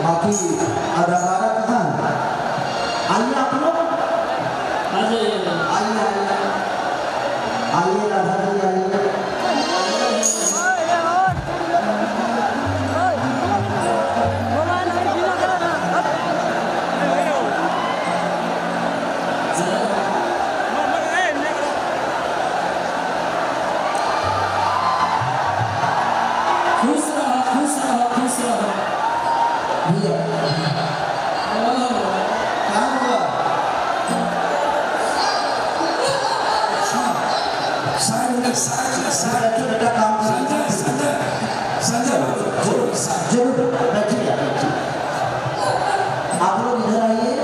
बाकी अदाकारा कहाँ है? आइए आप लोग, आइए आइए आइए राधा जी आइए। आप लोग इधर आइए।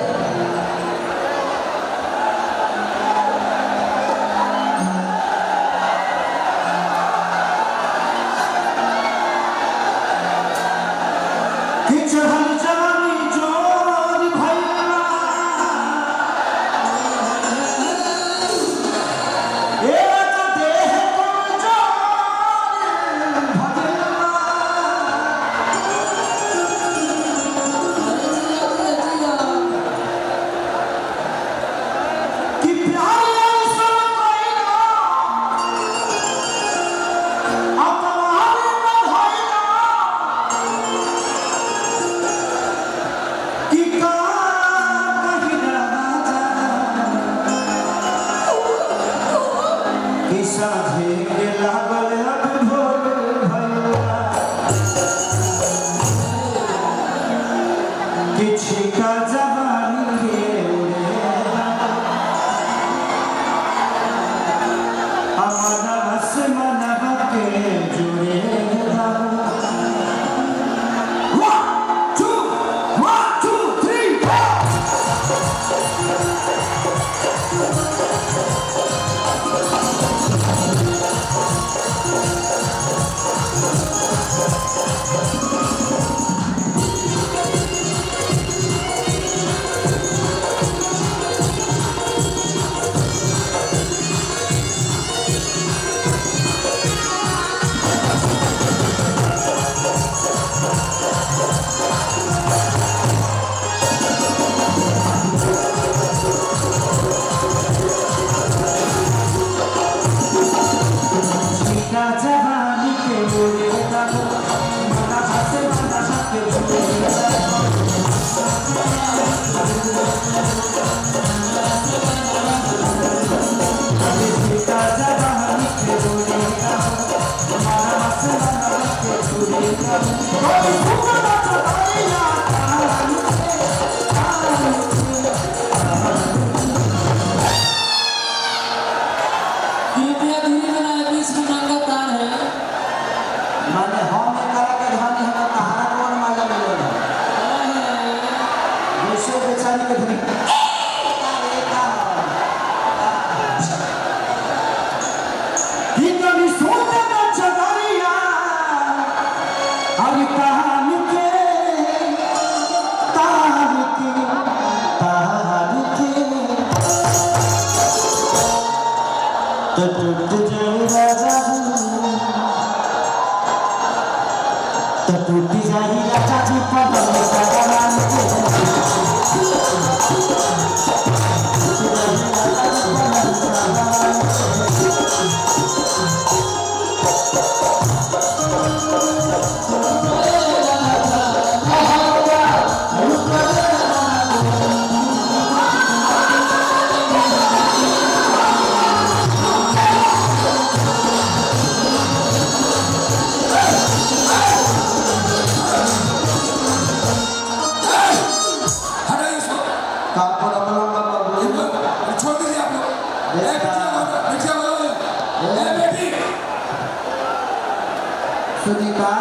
सुनीता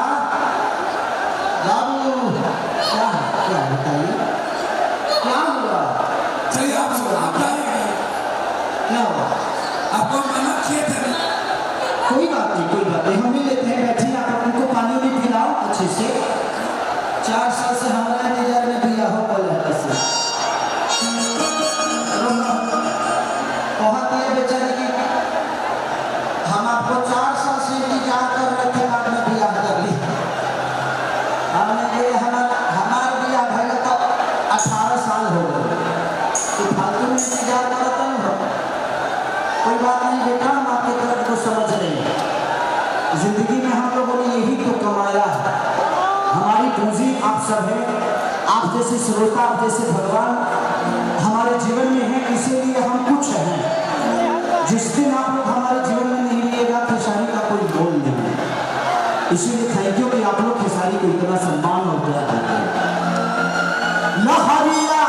बाबू क्या क्या बताइए क्या हुआ? चलिए आप जाइए। क्या हुआ? आपको मना किए थे। कोई बात नहीं हम ही लेते हैं, बैठिए आप उनको पानी भी पिलाओ अच्छे से। 4 साल से हमारे इंतजार में भी हो पहले से बहुत ही बेचारे की हम आपको 4 साल से इंतजार कर रहे थे, आपने बियाह कर ली। हमने ये हमारा सब है, आप जैसे श्रोता, आप जैसे भगवान हमारे जीवन में है, इसीलिए हम कुछ हैं। जिस दिन आप लोग हमारे जीवन में नहीं मिलेगा, खेसारी का कोई मोल नहीं है। इसीलिए थैंक यू कि आप लोग खेसारी को इतना सम्मान और प्यार देते हैं। लहरिया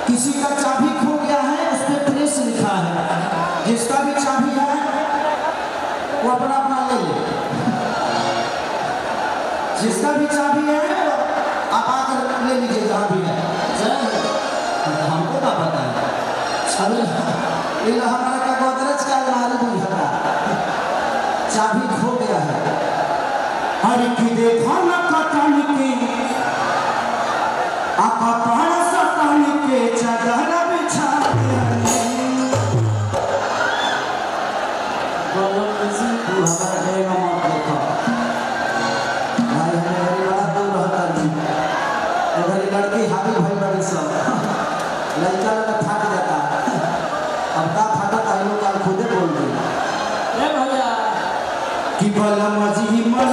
किसी का चाबी खो गया है, उस पर प्रेस लिखा है। जिसका भी चाबी है वो अपना अपना ले ले। जिसका भी चाबी है आप आकर ले लीजिए, जहाँ भी है। हमको क्या पता है, हमारा का गोदरेज का अलमारी भी हटा, चाबी खो गया है। अरे कि देखो न कटन के आपा पारा सतान के चादर बिछा दिया। हमारा जयगा मत देखो भाई, हमें बड़ा दूर रहता नहीं। अगर लड़की हावी भाई बड़ी सब लड़का लड़का थक जाता, अब का फाटा है लोग काल खुदे बोल रहे भैया कि बलम जी मन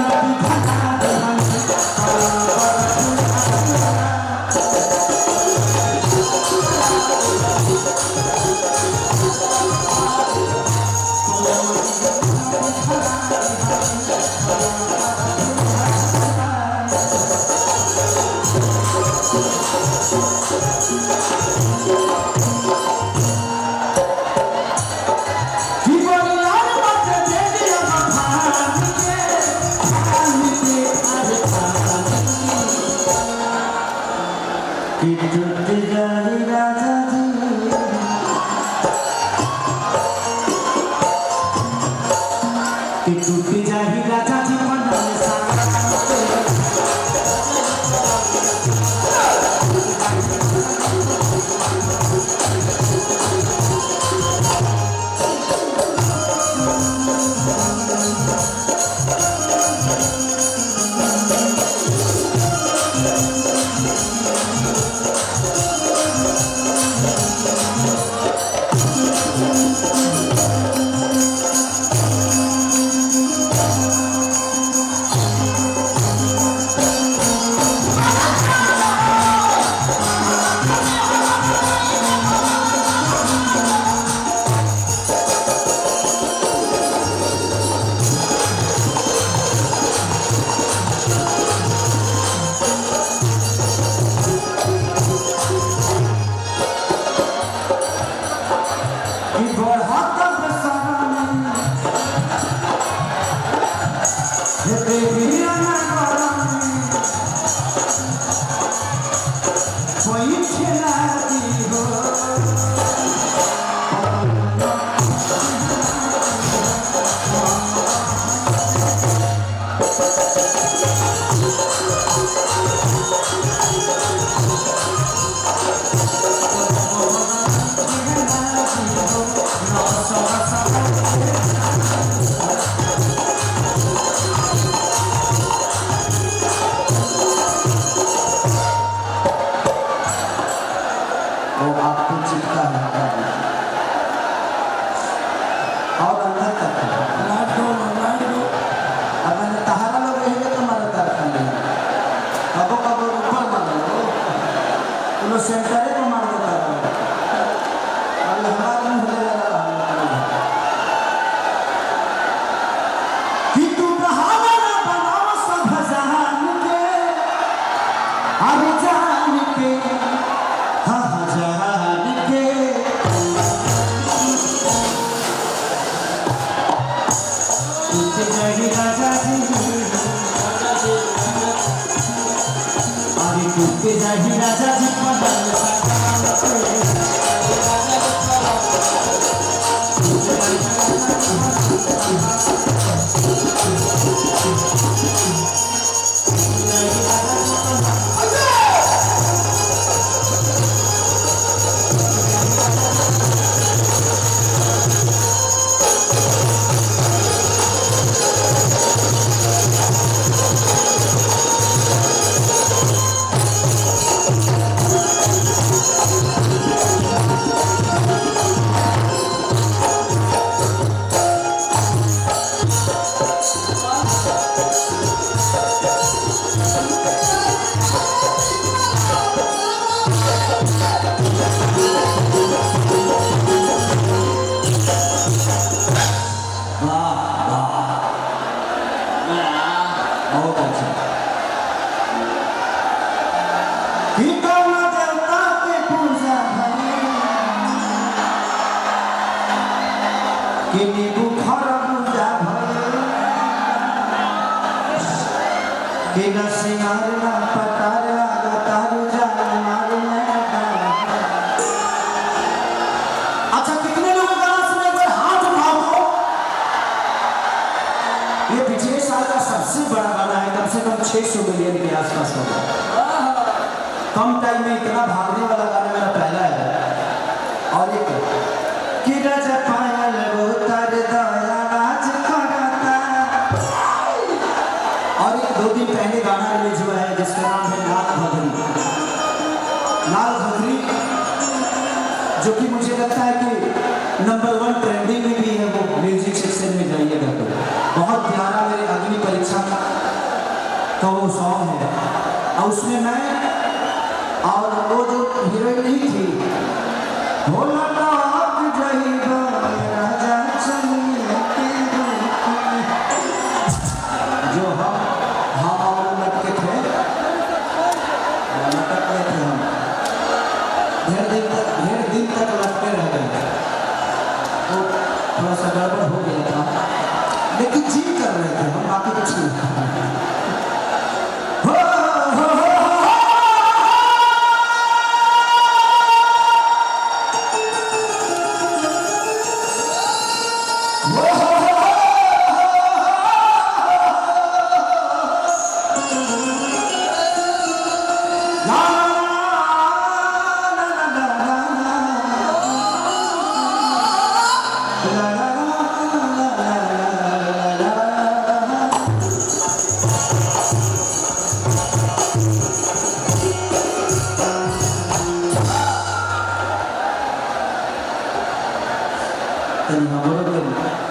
काफी चिपका है हवा में। और अंदर तक लाइट दो। अब मैंने तहारा लोग रहेंगे तो मारा तार खाने कबो कबो ऊपर मार लो उन्होंने सेंटरे को मार देता है और हमारा मुंह ले रहा है कि तू बहाना बनाओ सब जहान के अरे जान के हाँ जान के जय राजा जी अरे टूटे जय राजा जी बहुत अच्छा कि कौन देवता के पूजा कि नींबू खर पूजा कि न सिंगार न पटार तारू जान मार अच्छा कितने लोगों का सुने कोई हाथ उठाओ तो ये पिछले साल का सबसे बड़ा गाना है कम से कम 600 मिलियन के आसपास होगा कम टाइम में इतना भागने वाला गाना मेरा पहला है और एक कि राजा पायल वो तार दया राज करता और एक 2 दिन पहले गाना रिलीज हुआ है जिसका नाम है लाल घघरी जो कि मुझे लगता है कि नंबर 1 ट्रेंडिंग में भी है वो म्यूजिक सेक्शन में जाइएगा तो बहुत प्यारा मेरे अग्नि परीक्षा का वो सॉन्ग है और उसमें मैं और वो जो हीरोइन नहीं थी भोला डाक जाइबा राजा चलिए के जो हम और लटके थे लटक गए थे हम ढेर दिन तक लटके रह गए वो थोड़ा सा गड़बड़ हो गया था लेकिन जी कर रहे थे हम बाकी कुछ नहीं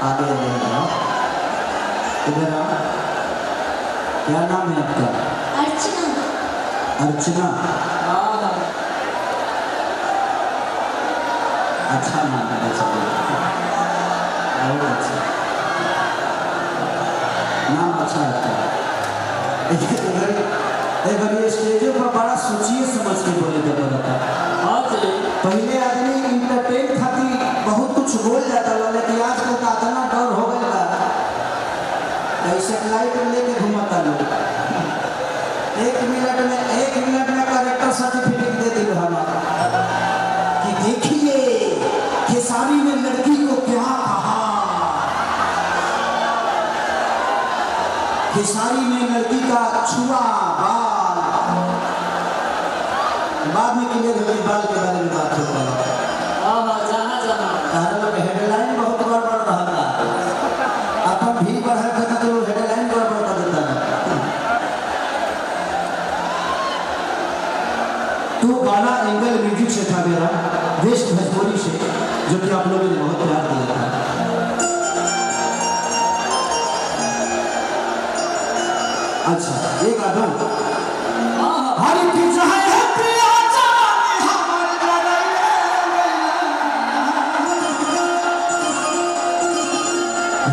आगे इधर आओ क्या नाम है आपका अर्चना अर्चना अच्छा नाम है बहुत अच्छा नाम अच्छा है एक बार ये स्टेजों पर बड़ा सोचिए समझ के बोले जाता था पहले आदमी इंटरटेन खातिर बहुत कुछ बोल जाता था लेकिन आजकल का इतना डर हो गया ऐसे लाइट लेके घुमाता लोग 1 मिनट में करेक्टर सर्टिफिकेट दे दी हम कि देखिए खेसारी ने लड़की को क्या कहा खेसारी ने लड़की का छुआ बाल बाद में क्लियर हो बाल के बारे में बात होता है हेडलाइन बहुत गड़बड़ रहा था अपन भी बढ़ा था तो हेडलाइन गड़बड़ कर देता है तो गाना एंगल म्यूजिक से था मेरा बेस्ट भोजपुरी से, जो कि आप लोगों ने बहुत प्यार दिया था। अच्छा ये गा दो। हर की चाहे है प्रिया जाने हमर जरैया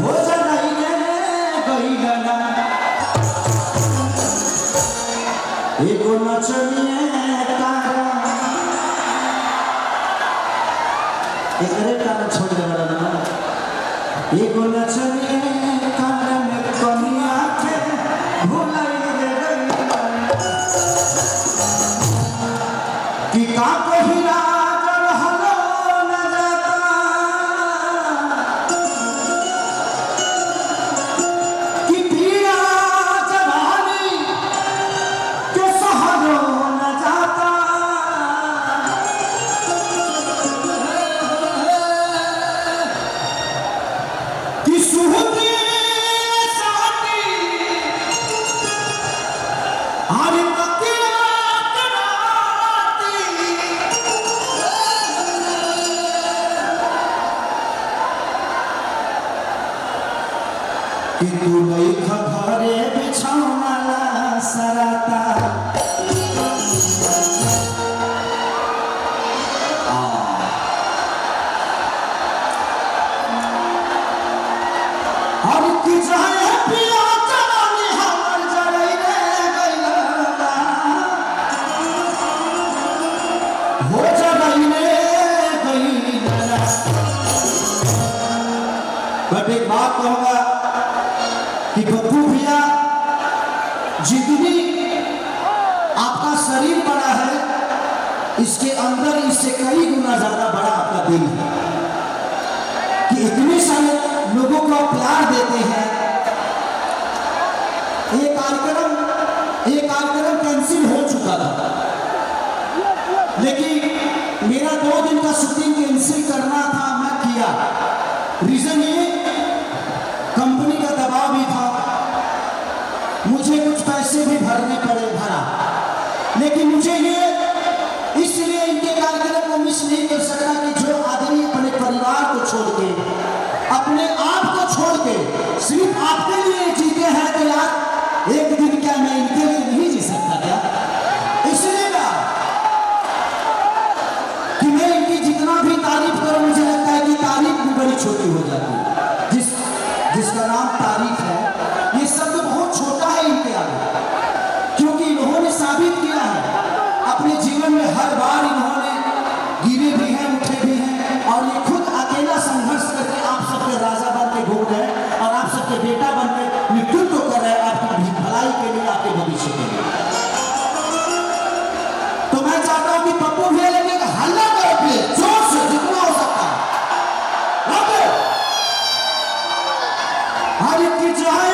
हो जरैया गइला एको नचनिए तारा एकरे कारण छोड़ दे बड़ा ना एको नचनिए तारा में कनिया के भुलाई दे गइला कि का कहिला जब हलो न जाता कि पीड़ा जवानी के सहलो न जाता कि सुहती साथी हरि पतिया कराती कि तू नहीं खबरे बिछौना सराता अब की चाहे पिया जवानी हमर जरैया गइला हो जरैया गइला। बट एक बात कहूँगा कि पप्पू भैया जितनी आपका शरीर बड़ा है, इसके अंदर इससे कई गुना ज्यादा बड़ा आपका दिल है कि इतने सारे लोगों को आप प्यार देते हैं। ये कार्यक्रम कैंसिल हो चुका था, लेकिन मेरा 2 दिन का शूटिंग कैंसिल करना था, मैं किया। रीजन ये कंपनी का दबाव भी था, मुझे कुछ पैसे भी भरने पड़े, भरा। लेकिन मुझे ये इसलिए इनके कार्यक्रम को मिस नहीं कर सकता कि जो आदमी अपने परिवार को छोड़ के, अपने आप को छोड़ के सिर्फ आपके लिए जीते हैं, तो यार एक दिन क्या मैं इनके लिए नहीं जी सकता क्या? इसलिए ना कि मैं इनकी जितना भी तारीफ करूं, मुझे लगता है कि तारीफ भी बड़ी छोटी हो जाती है। जिसका नाम तारीफ है, ये शब्द बहुत छोटा है इनके आगे, क्योंकि इन्होंने साबित किया है अपने जीवन में, हर बार इन्होंने गिरे भी हैं, उठे भी हैं, और ये खुद अकेला संघर्ष करके आप सबके राजा बन के घूम रहे हैं और आप सबके बेटा बन के नेतृत्व कर रहे हैं आपकी भलाई के लिए, आपके भविष्य के लिए। तो मैं चाहता हूं कि पप्पू भैया लेके हल्ला करो, प्लीज जोर से जितना हो सकता है। हर की चाहे